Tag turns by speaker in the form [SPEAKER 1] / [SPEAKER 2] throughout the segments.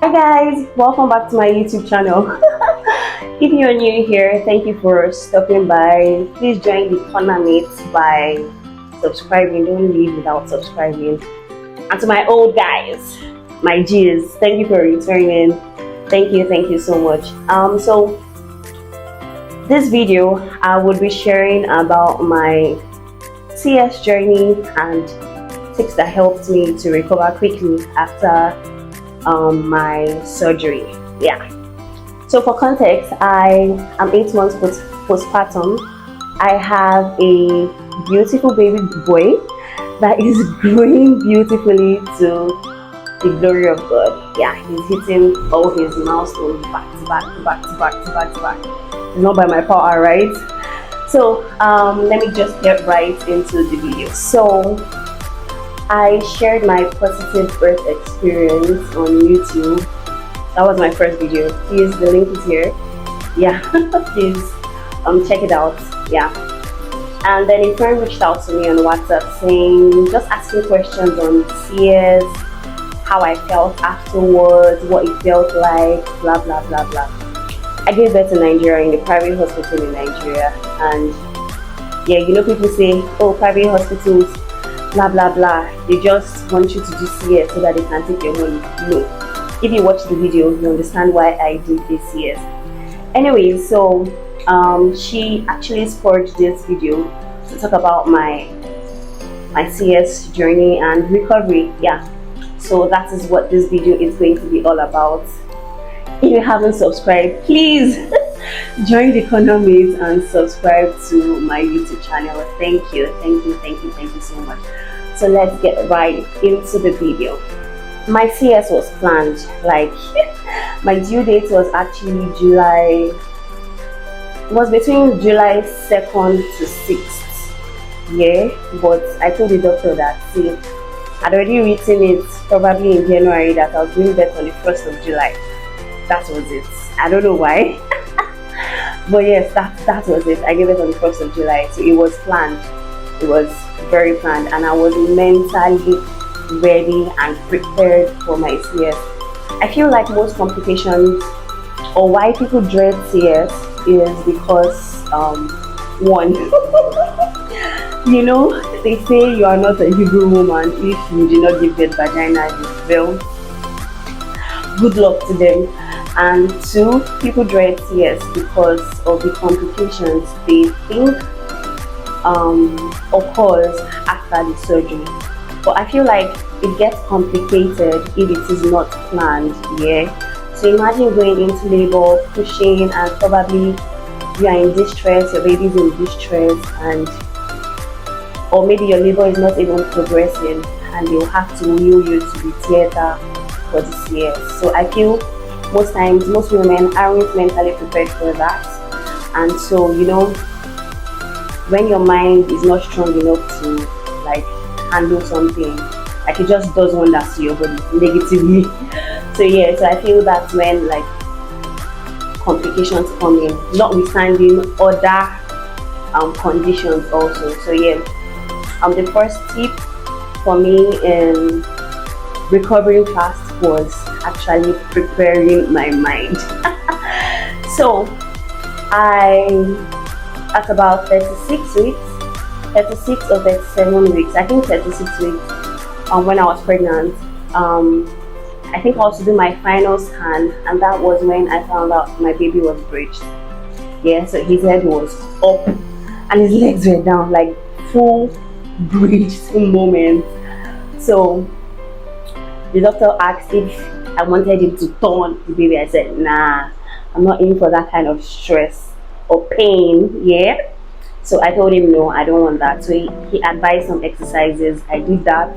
[SPEAKER 1] Hi guys, welcome back to my YouTube channel. If you're new here, thank you for stopping by. Please join the corner mates by subscribing. Don't leave without subscribing. And to my old guys, my G's, thank you for returning. Thank you so much. So this video I would be sharing about my CS journey and tips that helped me to recover quickly after my surgery. Yeah. So for context, I am 8 months postpartum. I have a beautiful baby boy that is growing beautifully to the glory of God. Yeah, he's hitting all his milestones back to back. It's not by my power, right? So let me just get right into the video. So I shared my positive birth experience on YouTube. That was my first video. Please, the link is here. Yeah, please check it out. Yeah. And then a friend reached out to me on WhatsApp saying, just asking questions on CS, how I felt afterwards, what it felt like, blah blah blah blah. I gave birth in Nigeria, in a private hospital in Nigeria, and yeah, you know, people say, oh, private hospitals, blah blah blah, they just want you to do CS so that they can take your money. No, if you watch the video, you understand why I did this CS. Anyway, so she actually spurred this video to talk about my CS journey and recovery. Yeah, so that is what this video is going to be all about. If you haven't subscribed, please join the corner mates and subscribe to my YouTube channel. Thank you so much. So let's get right into the video. My CS was planned, like my due date was actually July, it was between July 2nd to 6th. Yeah, but I told the doctor that, see, I'd already written it probably in January that I was giving birth on the 1st of July. That was it. I don't know why. But yes, that was it. I gave it on the 1st of July. So it was planned. It was very planned. And I was mentally ready and prepared for my CS. I feel like most complications or why people dread CS is because, one, you know, they say you are not a Hebrew woman if you do not give birth vaginally. Well, good luck to them. And two, people dread CS because of the complications they think occurs after the surgery. But I feel like it gets complicated if it is not planned. Yeah. So imagine going into labor, pushing, and probably you are in distress, your baby's in distress, and or maybe your labor is not even progressing, and they'll have to wheel you to the theater for the CS. So I feel most times, most women aren't mentally prepared for that. And so, you know, when your mind is not strong enough to like handle something, like it just does wonders to your body negatively. So yeah, so I feel that's when like complications come in, notwithstanding other conditions also. So yeah, the first tip for me in recovering fast was actually preparing my mind. So at about 36 or 37 weeks, I think 36 weeks, when I was pregnant, I think I was to do my final scan, and that was when I found out my baby was breached. Yeah, so his head was up and his legs were down, like full breached moment. So the doctor asked if I wanted him to turn the baby. I said, nah, I'm not in for that kind of stress or pain. Yeah. So I told him, no, I don't want that. So he advised some exercises. I did that.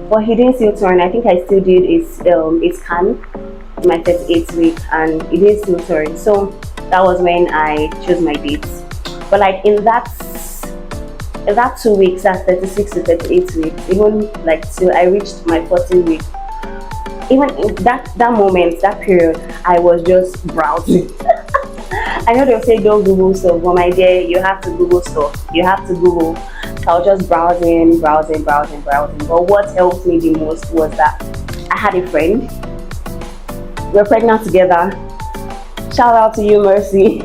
[SPEAKER 1] But he didn't still turn. I think I still did a scan in my 38th week, and it didn't still turn. So that was when I chose my dates. But like in that 2 weeks, that's 36 to 38 weeks, even like till I reached my 14th week, even in that moment, that period, I was just browsing. I know they'll say don't Google stuff, but my dear, you have to Google stuff. You have to Google. So I was just browsing. But what helped me the most was that I had a friend we're pregnant together. Shout out to you, Mercy.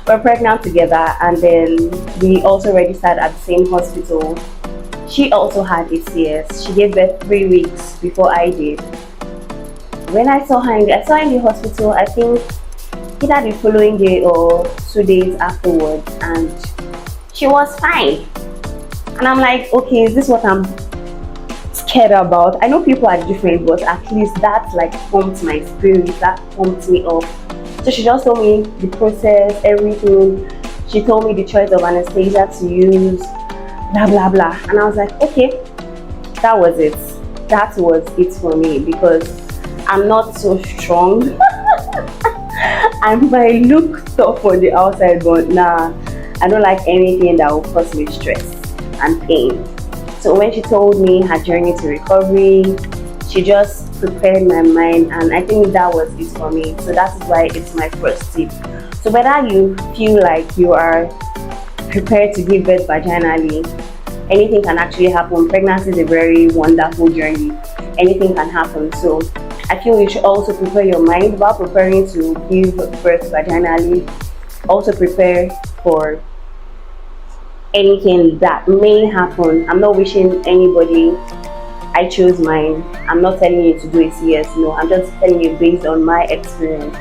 [SPEAKER 1] We're pregnant together, and then we also registered at the same hospital. She also had ACS. She gave birth 3 weeks before I did. When I saw her I saw her in the hospital, I think either the following day or 2 days afterwards, and she was fine. And I'm like, okay, is this what I'm scared about? I know people are different, but at least that like pumped my spirit, that pumped me up. So she just told me the process, everything. She told me the choice of anesthesia to use, blah blah blah. And I was like, okay, that was it. That was it for me, because I'm not so strong. I might look tough on the outside, but nah, I don't like anything that will cause me stress and pain. So when she told me her journey to recovery, she just prepared my mind, and I think that was it for me. So that is why it's my first tip. So whether you feel like you are prepared to give birth vaginally, anything can actually happen. Pregnancy is a very wonderful journey. Anything can happen. So I feel you should also prepare your mind while preparing to give birth vaginally. Also prepare for anything that may happen. I'm not wishing anybody. I chose mine. I'm not telling you to do a CS. No, I'm just telling you based on my experience.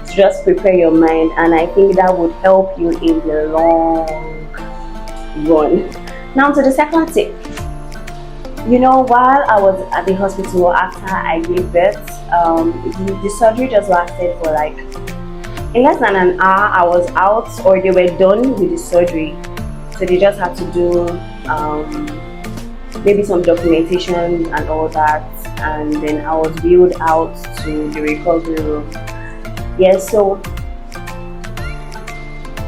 [SPEAKER 1] So just prepare your mind, and I think that would help you in the long run. Now to the second tip. While I was at the hospital after I gave birth, the surgery just lasted for like in less than an hour. I was out, or they were done with the surgery. So they just had to do maybe some documentation and all that, and then I was wheeled out to the recovery room. So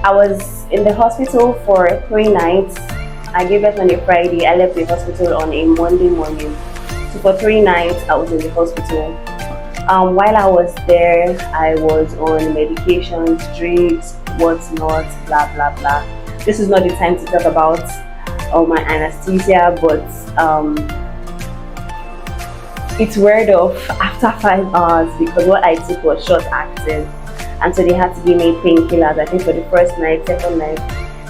[SPEAKER 1] I was in the hospital for 3 nights. I gave birth on a Friday. I left the hospital on a Monday morning. So for 3 nights, I was in the hospital. While I was there, I was on medications, drips, what's not, blah blah blah. This is not the time to talk about my anesthesia, but it wore off after 5 hours because what I took was short acting, and so they had to give me painkillers. I think for the first night, second night,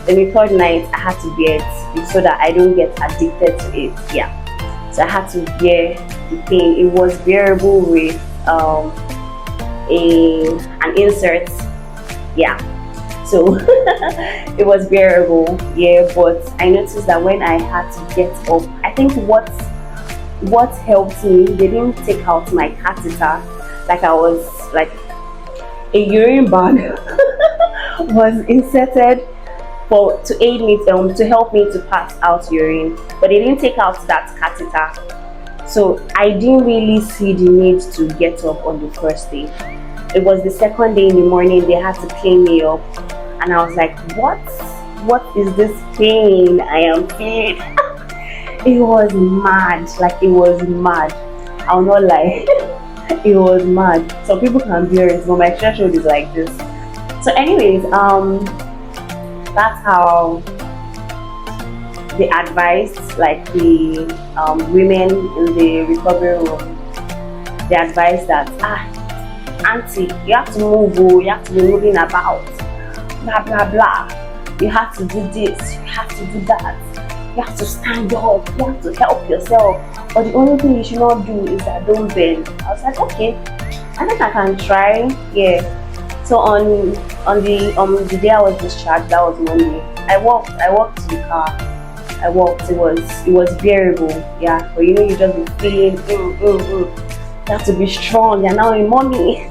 [SPEAKER 1] then the third night I had to bear it so that I don't get addicted to it. So I had to bear the pain. It was bearable with an insert. So it was bearable, but I noticed that when I had to get up, I think what helped me, they didn't take out my catheter. Like I was like a urine bag was inserted to aid me, to help me to pass out urine, but they didn't take out that catheter. So I didn't really see the need to get up on the first day. It was the second day in the morning they had to clean me up, and I was like, what is this pain I am feeling? It was mad. Like, it was mad. I'll not lie. It was mad. Some people can bear it, but my threshold is like this. So anyways, that's how they advised, like the women in the recovery room, they advised that, auntie, you have to move, you have to be moving about, blah blah blah. You have to do this, you have to do that, you have to stand up, you have to help yourself. But the only thing you should not do is that don't bend. I was like, okay, I think I can try. So on the day I was discharged, that was Monday, I walked to the car. I walked. It was bearable, but you just be feeling you have to be strong. You're now a mommy.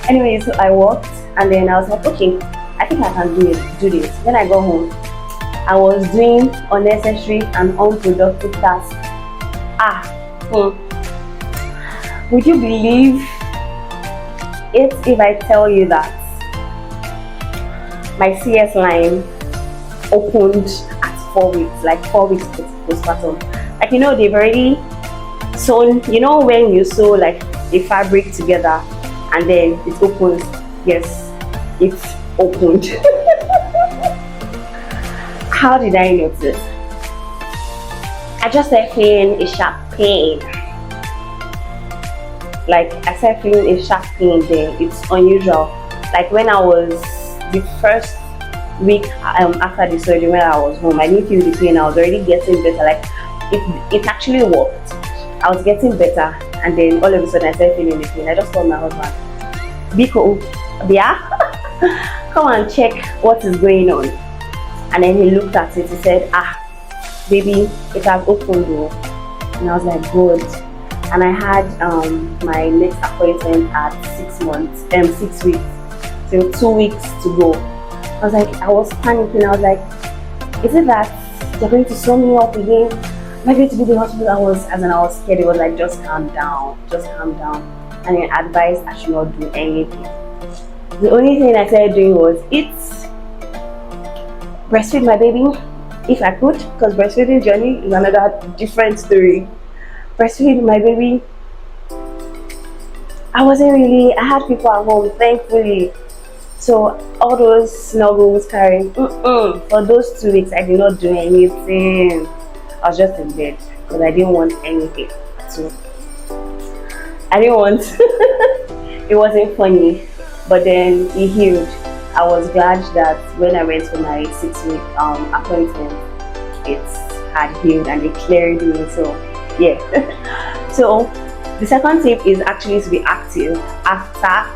[SPEAKER 1] Anyway, so I walked, and then I was like, okay, I think I can do this. Then I got home. I was doing unnecessary and unproductive tasks. Would you believe it if I tell you that my CS line opened at 4 weeks, like 4 weeks postpartum? Like, they've already sewn, when you sew like a fabric together and then it opens. Yes, it's opened. How did I notice? I just started feeling a sharp pain. Like I started feeling a sharp pain there. It's unusual. Like when I was the first week after the surgery, when I was home, I didn't feel the pain. I was already getting better. Like it actually worked. I was getting better, and then all of a sudden I started feeling the pain. I just told my husband, Biko, yeah, come and check what is going on. And then he looked at it. He said, baby, it has opened though. And I was like, good. And I had my next appointment at 6 weeks, so 2 weeks to go. I was panicking. I was like, is it that they're going to sew me up again? Am I going to be the hospital? I was scared. It was like, just calm down, and then advised I should not do anything. The only thing I started doing was breastfeed my baby if I could, because breastfeeding journey is another different story. Breastfeed my baby. I had people at home, thankfully. So all those snuggles carrying, for those 2 weeks I did not do anything. I was just in bed because I didn't want anything. So I didn't want it wasn't funny, but then it healed. I was glad that when I went for my 6-week appointment, it had healed and it cleared me. So yeah. So the second tip is actually to be active after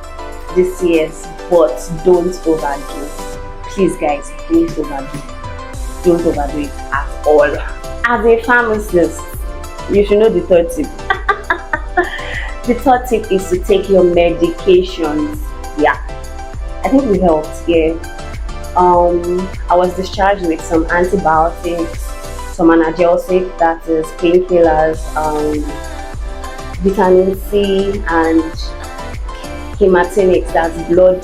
[SPEAKER 1] the CS, but don't overdo. Please guys, don't overdo it at all. As a pharmacist, you should know the third tip. The third tip is to take your medications. Yeah, I think we helped. Yeah, I was discharged with some antibiotics, some analgesic, that is painkillers, vitamin C, and hematinics, that's blood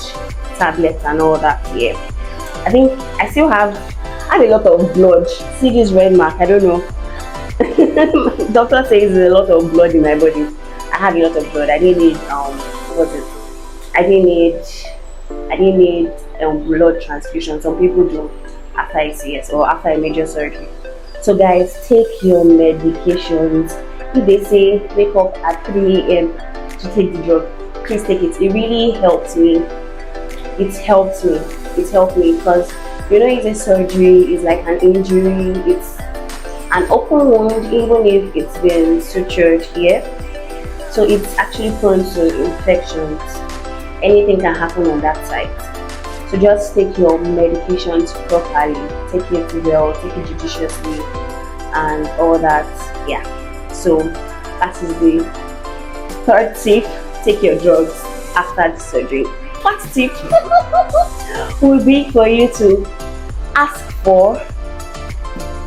[SPEAKER 1] tablets and all that. Yeah, I think I still have a lot of blood. See this red mark? I don't know. Doctor says there's a lot of blood in my body. I have a lot of blood. I didn't need blood transfusion. Some people do after ICS or after a major surgery. So guys, take your medications. If they say wake up at 3 a.m. to take the drug, please take it. It really helps me. It helped me because it's a surgery, it's like an injury, it's an open wound, even if it's been sutured here. So it's actually prone to infections. Anything can happen on that side. So just take your medications properly, take it well, take it judiciously, and all that. Yeah. So that is the third tip. Take your drugs after the surgery. Fourth tip will be for you to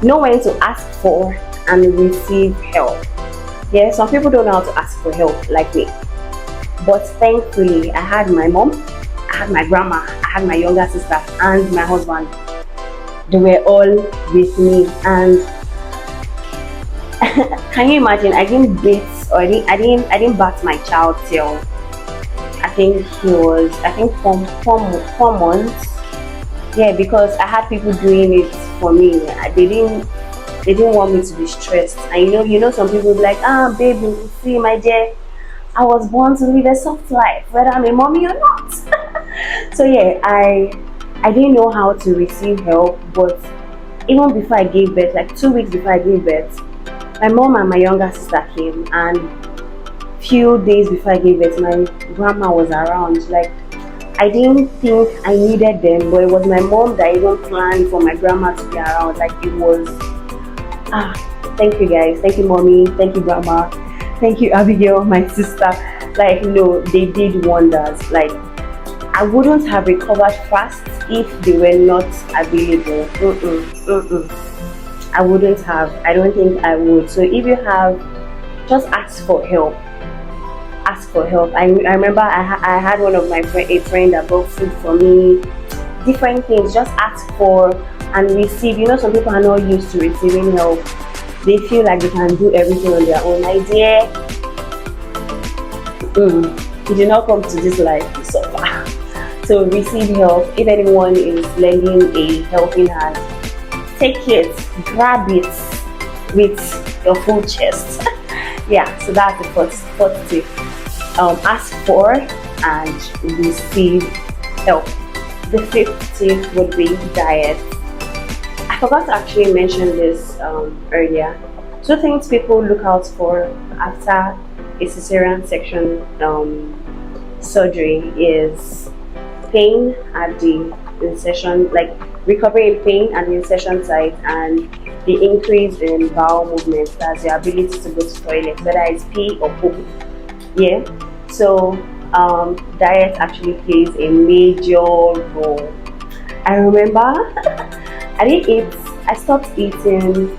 [SPEAKER 1] know when to ask for and receive help. Yeah, some people don't know how to ask for help like me, but thankfully I had my mom, I had my grandma, I had my younger sister, and my husband. They were all with me, and can you imagine? I didn't bat my child till I think he was 4 months. Yeah, because I had people doing it for me. They didn't want me to be stressed. And some people will be like, baby, see my dear, I was born to live a soft life, whether I'm a mommy or not. So yeah, I didn't know how to receive help. But even before I gave birth, like 2 weeks before I gave birth, my mom and my younger sister came, and few days before I gave birth, my grandma was around. Like, I didn't think I needed them, but it was my mom that even planned for my grandma to be around. Like, it was thank you guys, thank you mommy, thank you grandma, thank you Abigail, my sister. Like, they did wonders. Like, I wouldn't have recovered fast if they were not available. I wouldn't have. I don't think I would. So if you have, just ask for help. Ask for help. I remember I had one of a friend that bought food for me, different things. Just ask for and receive. Some people are not used to receiving help. They feel like they can do everything on their own. Idea. You did not come to this life to suffer. So receive help. If anyone is lending a helping hand, take it, grab it with your full chest. Yeah, so that's the first tip. ask for and receive help. The fifth tip would be diet. I forgot to actually mention this earlier. Two things people look out for after a cesarean section surgery is pain at the insertion, like recovery in pain at the insertion site, and the increase in bowel movement, that's your ability to go to toilet, whether it's pee or poop. Yeah. So diet actually plays a major role. I remember I didn't eat. I stopped eating,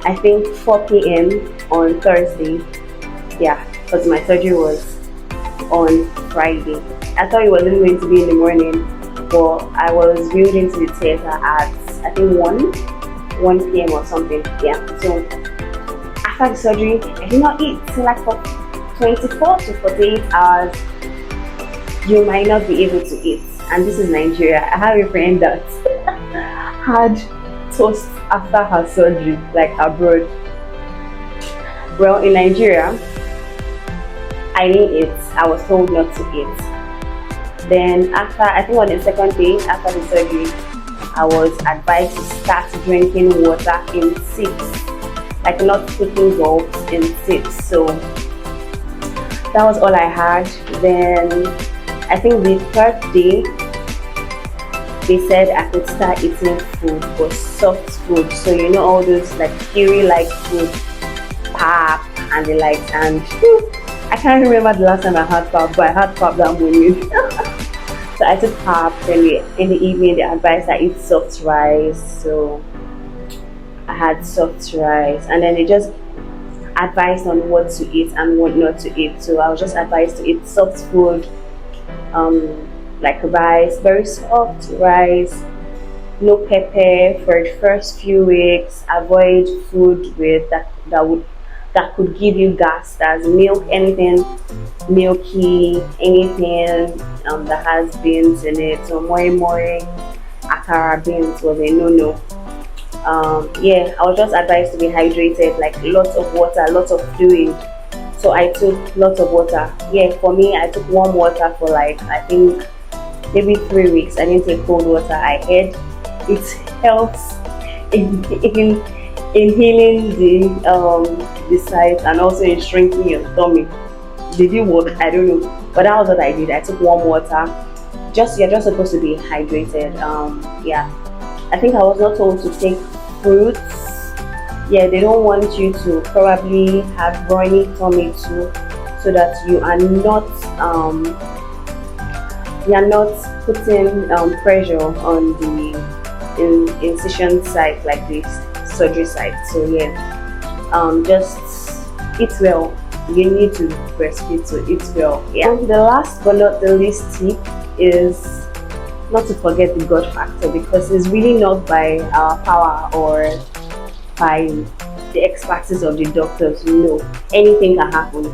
[SPEAKER 1] I think 4 p.m. on Thursday. Yeah, because my surgery was on Friday. I thought it wasn't going to be in the morning, but I was wheeled into the theater at I think 1 p.m. or something. Yeah. So after the surgery, I did not eat till like for 24 to 48 hours. You might not be able to eat, and this is Nigeria. I have a friend that had toast after her surgery, like abroad. Well, in Nigeria, I didn't eat. I was told not to eat. Then after, I think on the second day after the surgery, I was advised to start drinking water in sips, like not taking gulps, in sips. So that was all I had. Then I think the third day they said I could start eating food, but soft food. So you know all those like curie like food, pap and the likes. And I can't remember the last time I had pap, but I had pap that morning. So I took pap. Then in the evening they advised I eat soft rice. So I had soft rice, and then they just advised on what to eat and what not to eat. So I was just advised to eat soft food, like rice, very soft rice, no pepper for the first few weeks. Avoid food with that could give you gas, that's milk, anything milky, anything that has beans in it. So more akara beans was a no. Yeah, I was just advised to be hydrated, like lots of water, lots of fluid. So I took lots of water. Yeah, for me, I took warm water for like I think maybe 3 weeks. I didn't take cold water. I heard it helps in healing the sides and also in shrinking your tummy. Did it work? I don't know, but that was what I did. I took warm water. You're just supposed to be hydrated. Yeah, I think I was not told to take fruits. Yeah, they don't want you to probably have runny tummy too, so that you are not putting pressure on the incision site, like the surgery site. So yeah, just eat well. You need to breastfeed, so eat well. Yeah. And the last but not the least tip is not to forget the God factor, because it's really not by our power or by the expertise of the doctors. You know, anything can happen.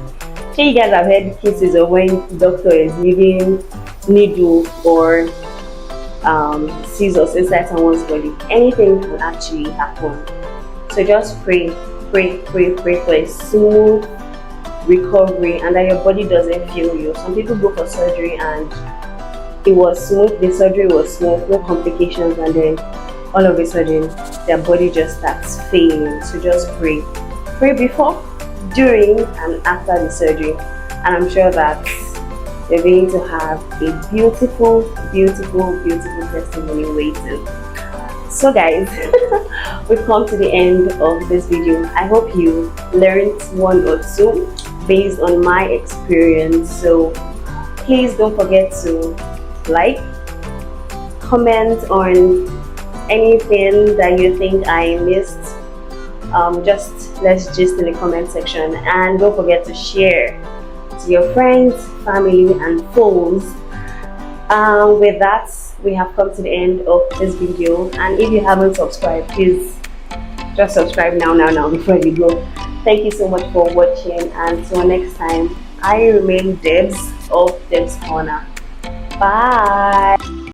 [SPEAKER 1] So you guys have heard cases of when the doctor is leaving needle or scissors inside someone's body. Anything can actually happen. So just pray for a smooth recovery, and that your body doesn't fail you. Some people go for surgery and it was smooth, the surgery was smooth, no complications, and then all of a sudden their body just starts failing. So just pray before, during, and after the surgery, and I'm sure that you're going to have a beautiful testimony waiting. So guys, we've come to the end of this video. I hope you learned one or two based on my experience. So please don't forget to like, comment on anything that you think I missed. Let's gist in the comment section, and don't forget to share to your friends, family, and foes. With that, we have come to the end of this video, and if you haven't subscribed, please just subscribe now before you go. Thank you so much for watching, and until next time, I remain Debs of Debs Corner. Bye.